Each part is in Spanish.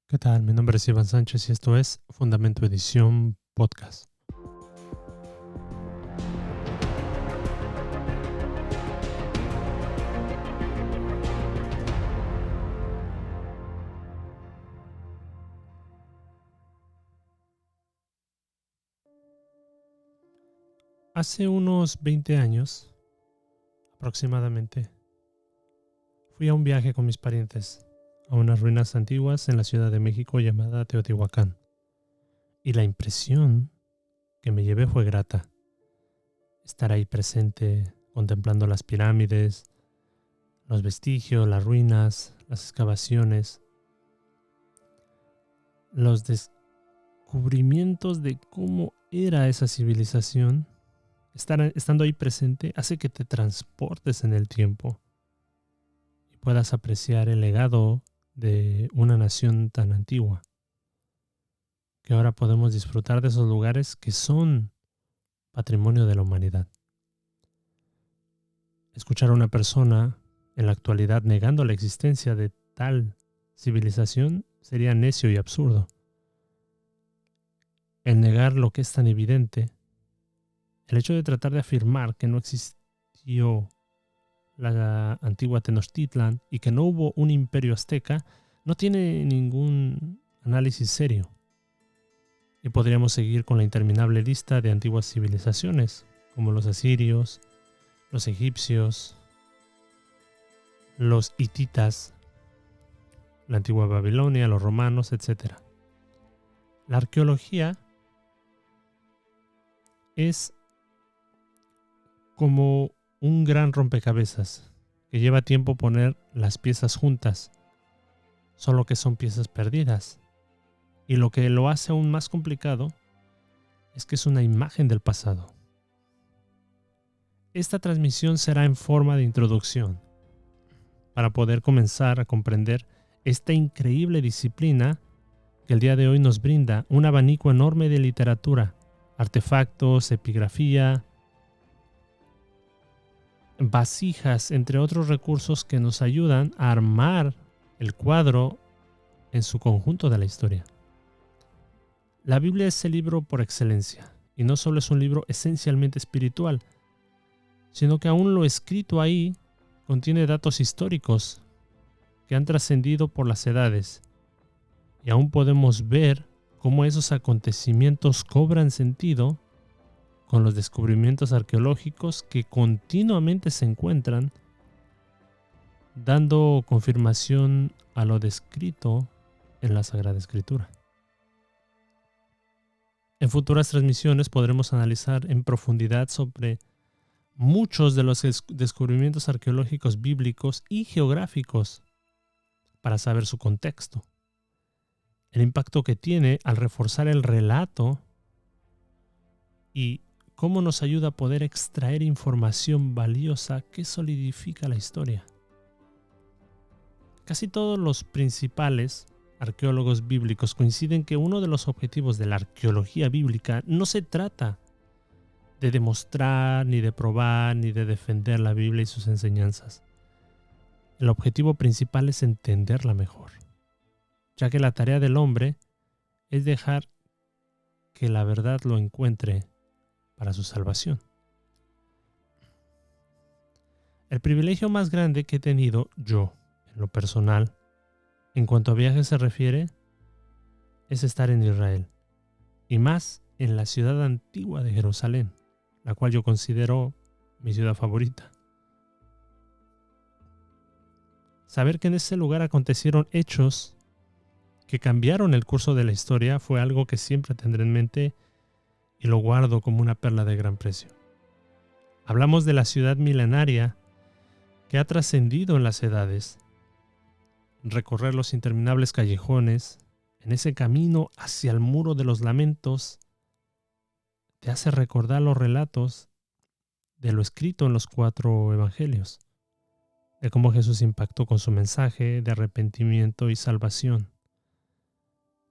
¿Qué tal? Mi nombre es Iván Sánchez y esto es Fundamento Edición Podcast. Hace unos 20 años, aproximadamente, fui a un viaje con mis parientes a unas ruinas antiguas en la Ciudad de México llamada Teotihuacán. Y la impresión que me llevé fue grata. Estar ahí presente, contemplando las pirámides, los vestigios, las ruinas, las excavaciones, los descubrimientos de cómo era esa civilización. Estando ahí presente hace que te transportes en el tiempo y puedas apreciar el legado de una nación tan antigua, que ahora podemos disfrutar de esos lugares que son patrimonio de la humanidad. Escuchar a una persona en la actualidad negando la existencia de tal civilización sería necio y absurdo. El negar lo que es tan evidente, el hecho de tratar de afirmar que no existió la antigua Tenochtitlan y que no hubo un imperio azteca, no tiene ningún análisis serio. Y podríamos seguir con la interminable lista de antiguas civilizaciones, como los asirios, los egipcios, los hititas, la antigua Babilonia, los romanos, etc. La arqueología es como un gran rompecabezas que lleva tiempo poner las piezas juntas, solo que son piezas perdidas. Y lo que lo hace aún más complicado es que es una imagen del pasado. Esta transmisión será en forma de introducción para poder comenzar a comprender esta increíble disciplina que el día de hoy nos brinda un abanico enorme de literatura, artefactos, epigrafía, vasijas, entre otros recursos que nos ayudan a armar el cuadro en su conjunto de la historia. La Biblia es el libro por excelencia, y no solo es un libro esencialmente espiritual, sino que aún lo escrito ahí contiene datos históricos que han trascendido por las edades, y aún podemos ver cómo esos acontecimientos cobran sentido con los descubrimientos arqueológicos que continuamente se encuentran, dando confirmación a lo descrito en la Sagrada Escritura. En futuras transmisiones podremos analizar en profundidad sobre muchos de los descubrimientos arqueológicos bíblicos y geográficos para saber su contexto, el impacto que tiene al reforzar el relato y cómo nos ayuda a poder extraer información valiosa que solidifica la historia. Casi todos los principales arqueólogos bíblicos coinciden que uno de los objetivos de la arqueología bíblica no se trata de demostrar, ni de probar, ni de defender la Biblia y sus enseñanzas. El objetivo principal es entenderla mejor, ya que la tarea del hombre es dejar que la verdad lo encuentre para su salvación. El privilegio más grande que he tenido yo, en lo personal, en cuanto a viajes se refiere, es estar en Israel, y más en la ciudad antigua de Jerusalén, la cual yo considero mi ciudad favorita. Saber que en ese lugar acontecieron hechos que cambiaron el curso de la historia fue algo que siempre tendré en mente y lo guardo como una perla de gran precio. Hablamos de la ciudad milenaria que ha trascendido en las edades. Recorrer los interminables callejones en ese camino hacia el muro de los lamentos te hace recordar los relatos de lo escrito en los 4 evangelios, de cómo Jesús impactó con su mensaje de arrepentimiento y salvación.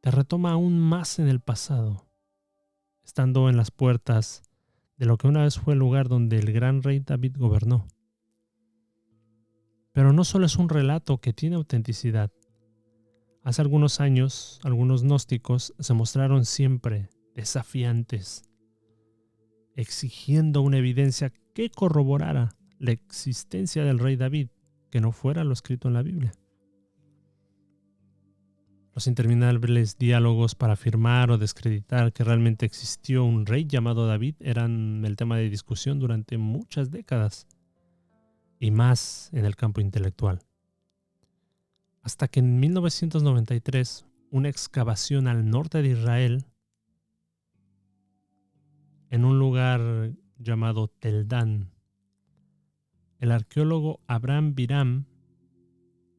Te retoma aún más en el pasado, estando en las puertas de lo que una vez fue el lugar donde el gran rey David gobernó. Pero no solo es un relato que tiene autenticidad, Hace algunos años, algunos gnósticos se mostraron siempre desafiantes, exigiendo una evidencia que corroborara la existencia del rey David, que no fuera lo escrito en la Biblia. Los interminables diálogos para afirmar o desacreditar que realmente existió un rey llamado David eran el tema de discusión durante muchas décadas, y más en el campo intelectual. Hasta que en 1993, una excavación al norte de Israel, en un lugar llamado Tel Dan, el arqueólogo Abraham Biram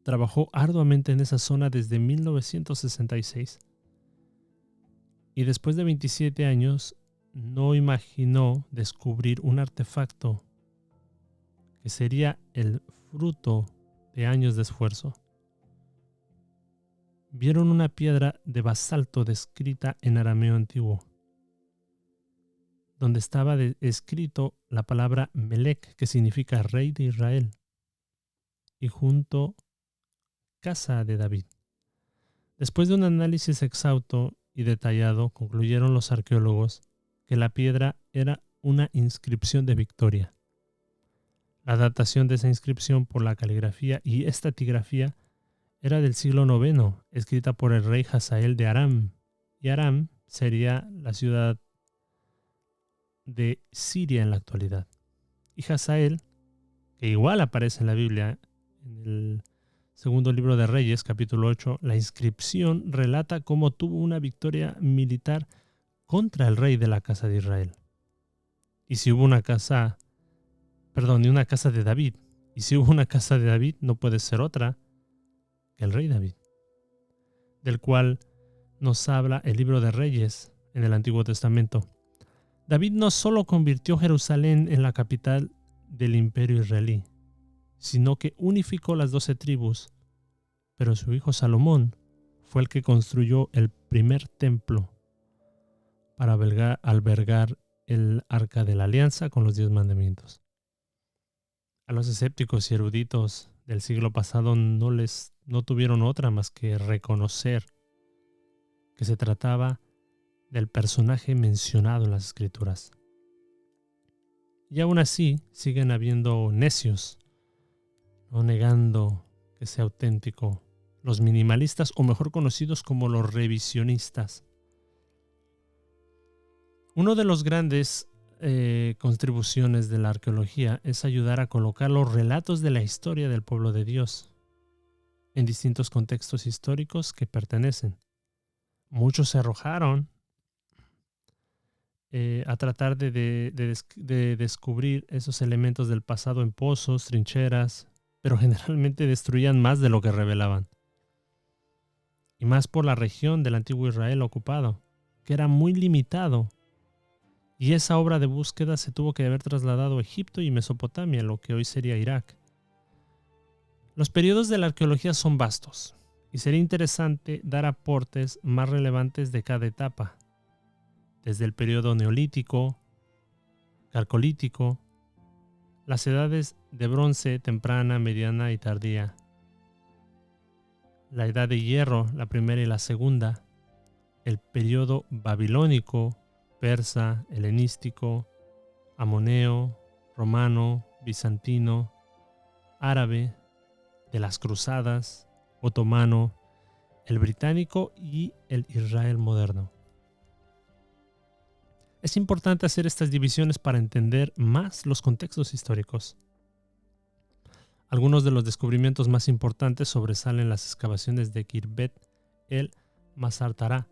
trabajó arduamente en esa zona desde 1966 y después de 27 años no imaginó descubrir un artefacto que sería el fruto de años de esfuerzo. Vieron una piedra de basalto descrita en arameo antiguo, donde estaba escrito la palabra Melec, que significa rey de Israel, y junto casa de David. Después de un análisis exhausto y detallado, concluyeron los arqueólogos que la piedra era una inscripción de victoria. La datación de esa inscripción por la caligrafía y estratigrafía era del siglo IX, escrita por el rey Hazael de Aram, y Aram sería la ciudad de Siria en la actualidad. Y Hazael, que igual aparece en la Biblia, en el segundo libro de Reyes, capítulo 8, la inscripción relata cómo tuvo una victoria militar contra el rey de la casa de Israel. Y si hubo una casa de David, y si hubo una casa de David, no puede ser otra que el rey David, del cual nos habla el libro de Reyes en el Antiguo Testamento. David no solo convirtió Jerusalén en la capital del imperio israelí, sino que unificó las 12 tribus, pero su hijo Salomón fue el que construyó el primer templo para albergar el Arca de la Alianza con los 10 mandamientos. A los escépticos y eruditos del siglo pasado no tuvieron otra más que reconocer que se trataba del personaje mencionado en las Escrituras. Y aún así siguen habiendo necios, no negando que sea auténtico, los minimalistas, o mejor conocidos como los revisionistas. Uno de los grandes contribuciones de la arqueología es ayudar a colocar los relatos de la historia del pueblo de Dios en distintos contextos históricos que pertenecen. Muchos se arrojaron a tratar de descubrir esos elementos del pasado en pozos, trincheras, pero generalmente destruían más de lo que revelaban. Y más por la región del antiguo Israel ocupado, que era muy limitado. Y esa obra de búsqueda se tuvo que haber trasladado a Egipto y Mesopotamia, lo que hoy sería Irak. Los periodos de la arqueología son vastos, y sería interesante dar aportes más relevantes de cada etapa, desde el periodo neolítico, calcolítico, las edades de bronce temprana, mediana y tardía, la edad de hierro, la primera y la segunda, el periodo babilónico, persa, helenístico, amoneo, romano, bizantino, árabe, de las cruzadas, otomano, el británico y el Israel moderno. Es importante hacer estas divisiones para entender más los contextos históricos. Algunos de los descubrimientos más importantes sobresalen las excavaciones de Khirbet el Masartará,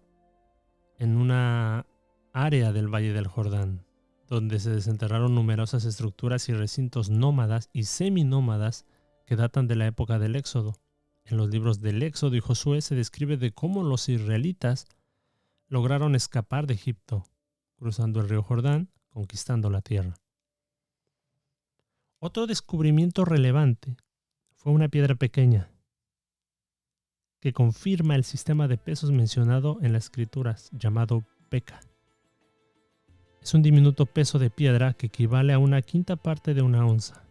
en una área del Valle del Jordán, donde se desenterraron numerosas estructuras y recintos nómadas y seminómadas que datan de la época del Éxodo. En los libros del Éxodo y Josué se describe de cómo los israelitas lograron escapar de Egipto, cruzando el río Jordán, conquistando la tierra. Otro descubrimiento relevante fue una piedra pequeña que confirma el sistema de pesos mencionado en las escrituras, llamado Peca. Es un diminuto peso de piedra que equivale a 1/5 parte de una onza.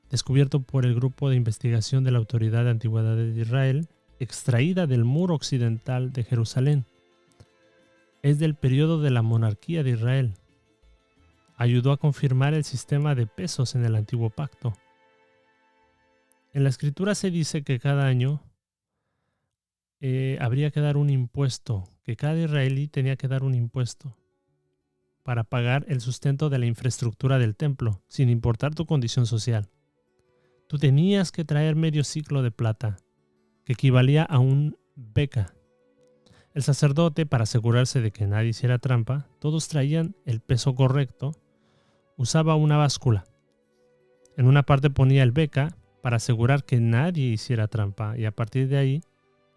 Descubierto por el Grupo de Investigación de la Autoridad de Antigüedades de Israel, extraída del muro occidental de Jerusalén. Es del periodo de la monarquía de Israel. Ayudó a confirmar el sistema de pesos en el antiguo pacto. En la escritura se dice que cada año habría que dar un impuesto, que cada israelí tenía que dar un impuesto para pagar el sustento de la infraestructura del templo, sin importar tu condición social. Tú tenías que traer medio ciclo de plata, que equivalía a un beca. El sacerdote, para asegurarse de que nadie hiciera trampa, todos traían el peso correcto, usaba una báscula. En una parte ponía el beca para asegurar que nadie hiciera trampa, y a partir de ahí,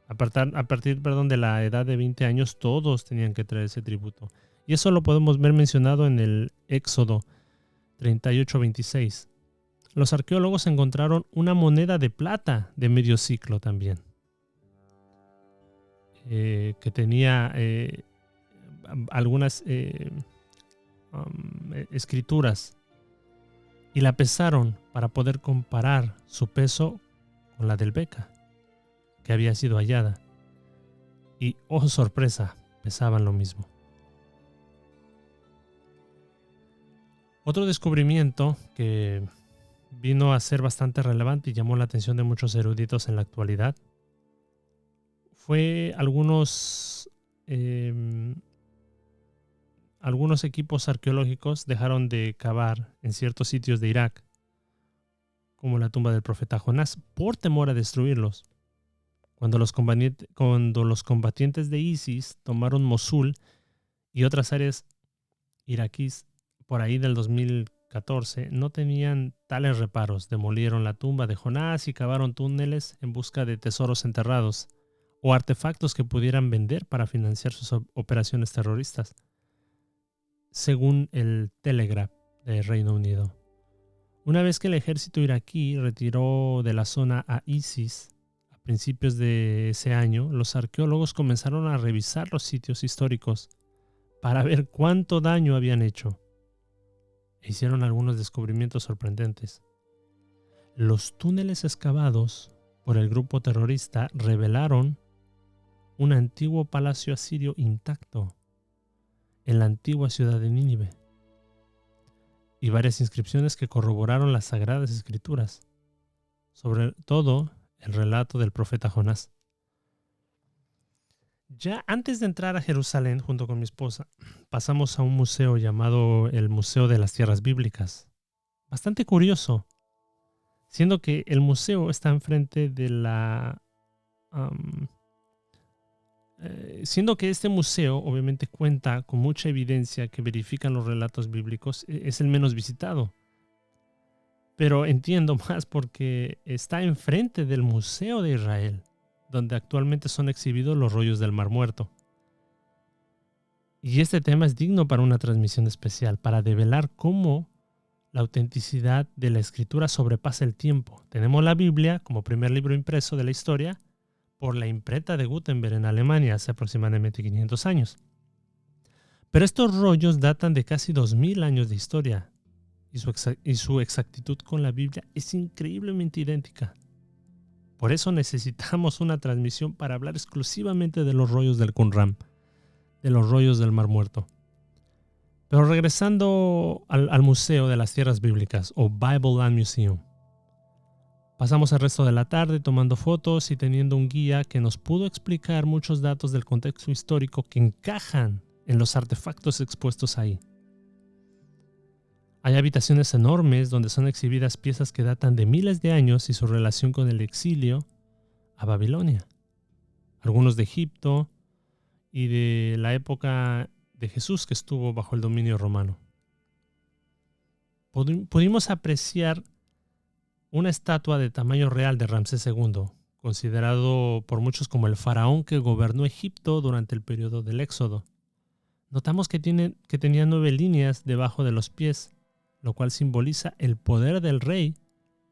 a partir de la edad de 20 años, todos tenían que traer ese tributo. Y eso lo podemos ver mencionado en el Éxodo 38:26. Los arqueólogos encontraron una moneda de plata de medio ciclo también, que tenía algunas escrituras, y la pesaron para poder comparar su peso con la del beca que había sido hallada. Y, oh sorpresa, pesaban lo mismo. Otro descubrimiento que vino a ser bastante relevante y llamó la atención de muchos eruditos en la actualidad fue algunos equipos arqueológicos dejaron de cavar en ciertos sitios de Irak, como la tumba del profeta Jonás, por temor a destruirlos. Cuando los combatientes de ISIS tomaron Mosul y otras áreas iraquíes por ahí del 2014, no tenían tales reparos. Demolieron la tumba de Jonás y cavaron túneles en busca de tesoros enterrados o artefactos que pudieran vender para financiar sus operaciones terroristas, según el Telegraph de Reino Unido. Una vez que el ejército iraquí retiró de la zona a ISIS a principios de ese año, los arqueólogos comenzaron a revisar los sitios históricos para ver cuánto daño habían hecho. E hicieron algunos descubrimientos sorprendentes. Los túneles excavados por el grupo terrorista revelaron un antiguo palacio asirio intacto en la antigua ciudad de Nínive y varias inscripciones que corroboraron las sagradas escrituras, sobre todo el relato del profeta Jonás. Ya antes de entrar a Jerusalén junto con mi esposa, pasamos a un museo llamado el Museo de las Tierras Bíblicas. Bastante curioso, siendo que el museo está enfrente de siendo que este museo obviamente cuenta con mucha evidencia que verifican los relatos bíblicos, es el menos visitado. Pero entiendo más porque está enfrente del Museo de Israel, donde actualmente son exhibidos los rollos del Mar Muerto. Y este tema es digno para una transmisión especial, para develar cómo la autenticidad de la escritura sobrepasa el tiempo. Tenemos la Biblia como primer libro impreso de la historia por la imprenta de Gutenberg en Alemania hace aproximadamente 500 años. Pero estos rollos datan de casi 2000 años de historia y su exactitud con la Biblia es increíblemente idéntica. Por eso necesitamos una transmisión para hablar exclusivamente de los rollos del Qumran, de los rollos del Mar Muerto. Pero regresando al Museo de las Tierras Bíblicas, o Bible Land Museum, pasamos el resto de la tarde tomando fotos y teniendo un guía que nos pudo explicar muchos datos del contexto histórico que encajan en los artefactos expuestos ahí. Hay habitaciones enormes donde son exhibidas piezas que datan de miles de años y su relación con el exilio a Babilonia. Algunos de Egipto y de la época de Jesús que estuvo bajo el dominio romano. Pudimos apreciar una estatua de tamaño real de Ramsés II, considerado por muchos como el faraón que gobernó Egipto durante el periodo del Éxodo. Notamos que tenía 9 líneas debajo de los pies, lo cual simboliza el poder del rey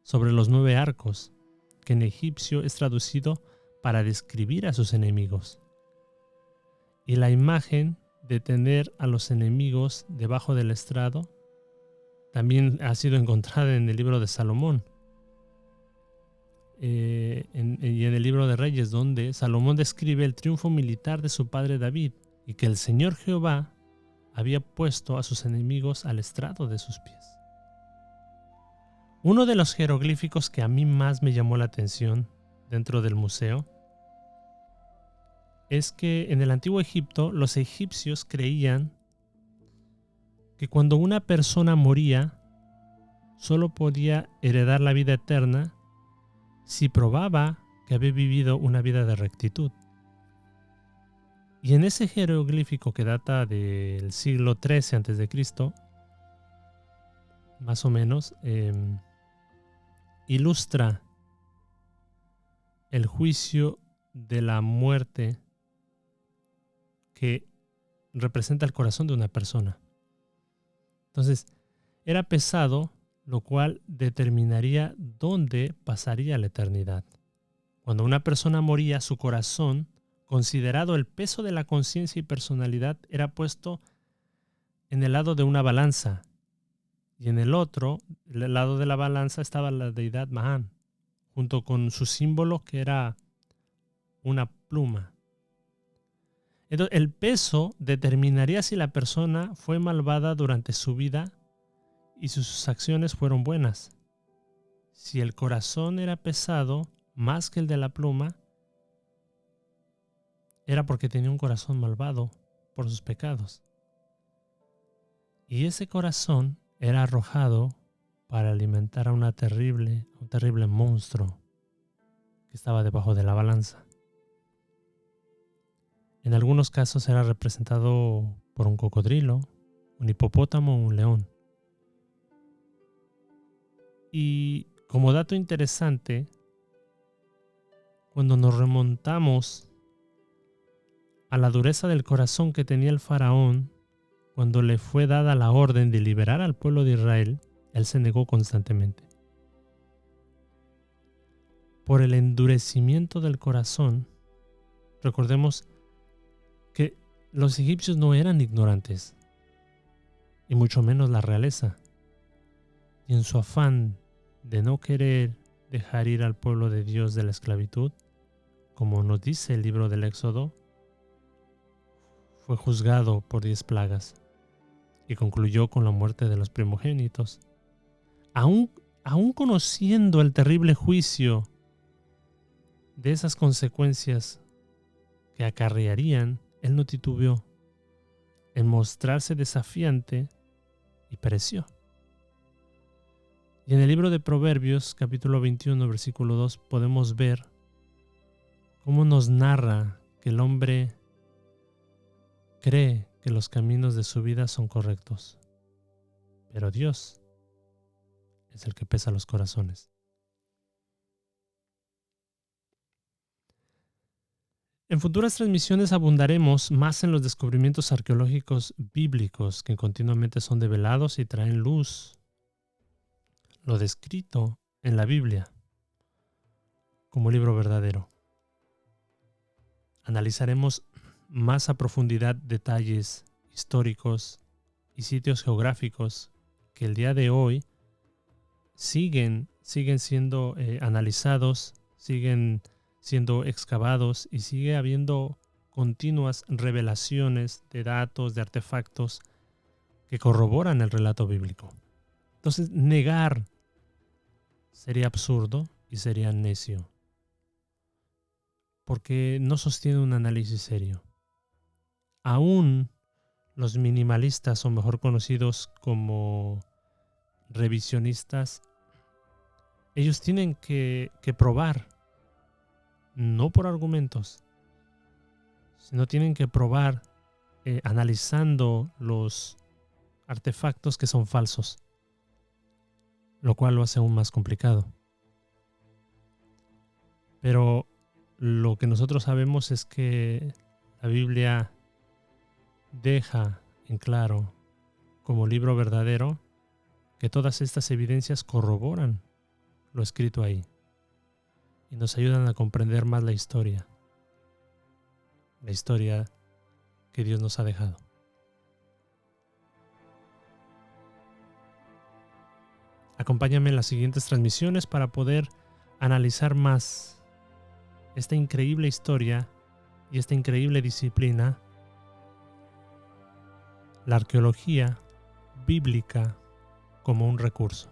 sobre los 9 arcos, que en egipcio es traducido para describir a sus enemigos. Y la imagen de tener a los enemigos debajo del estrado también ha sido encontrada en el libro de Salomón y en el libro de Reyes. Reyes, donde Salomón describe el triunfo militar de su padre David y que el Señor Jehová había puesto a sus enemigos al estrado de sus pies. Uno de los jeroglíficos que a mí más me llamó la atención dentro del museo es que en el antiguo Egipto los egipcios creían que cuando una persona moría solo podía heredar la vida eterna si probaba que había vivido una vida de rectitud. Y en ese jeroglífico que data del siglo XIII a.C., más o menos, ilustra el juicio de la muerte que representa el corazón de una persona. Entonces, era pesado, lo cual determinaría dónde pasaría la eternidad. Cuando una persona moría, su corazón, considerado el peso de la conciencia y personalidad, era puesto en el lado de una balanza. Y en el otro, el lado de la balanza, estaba la deidad Mahan, junto con su símbolo que era una pluma. Entonces, el peso determinaría si la persona fue malvada durante su vida y si sus acciones fueron buenas. Si el corazón era pesado más que el de la pluma, era porque tenía un corazón malvado por sus pecados. Y ese corazón era arrojado para alimentar a un terrible monstruo que estaba debajo de la balanza. En algunos casos era representado por un cocodrilo, un hipopótamo o un león. Y como dato interesante, cuando nos remontamos a la dureza del corazón que tenía el faraón, cuando le fue dada la orden de liberar al pueblo de Israel, él se negó constantemente. Por el endurecimiento del corazón, recordemos que los egipcios no eran ignorantes, y mucho menos la realeza. Y en su afán de no querer dejar ir al pueblo de Dios de la esclavitud, como nos dice el libro del Éxodo, fue juzgado por 10 plagas y concluyó con la muerte de los primogénitos. Aún conociendo el terrible juicio de esas consecuencias que acarrearían, él no titubeó en mostrarse desafiante y pereció. Y en el libro de Proverbios, capítulo 21, versículo 2, podemos ver cómo nos narra que el hombre cree que los caminos de su vida son correctos, pero Dios es el que pesa los corazones. En futuras transmisiones abundaremos más en los descubrimientos arqueológicos bíblicos que continuamente son develados y traen luz lo descrito en la Biblia como libro verdadero. Analizaremos más a profundidad detalles históricos y sitios geográficos que el día de hoy siguen siendo analizados, siguen siendo excavados y sigue habiendo continuas revelaciones de datos, de artefactos que corroboran el relato bíblico. Entonces, negar sería absurdo y sería necio, porque no sostiene un análisis serio. Aún los minimalistas, o mejor conocidos como revisionistas, ellos tienen que probar, no por argumentos, sino tienen que probar analizando los artefactos que son falsos, lo cual lo hace aún más complicado. Pero lo que nosotros sabemos es que la Biblia deja en claro, como libro verdadero, que todas estas evidencias corroboran lo escrito ahí y nos ayudan a comprender más la historia que Dios nos ha dejado. Acompáñame en las siguientes transmisiones para poder analizar más esta increíble historia y esta increíble disciplina, la arqueología bíblica, como un recurso.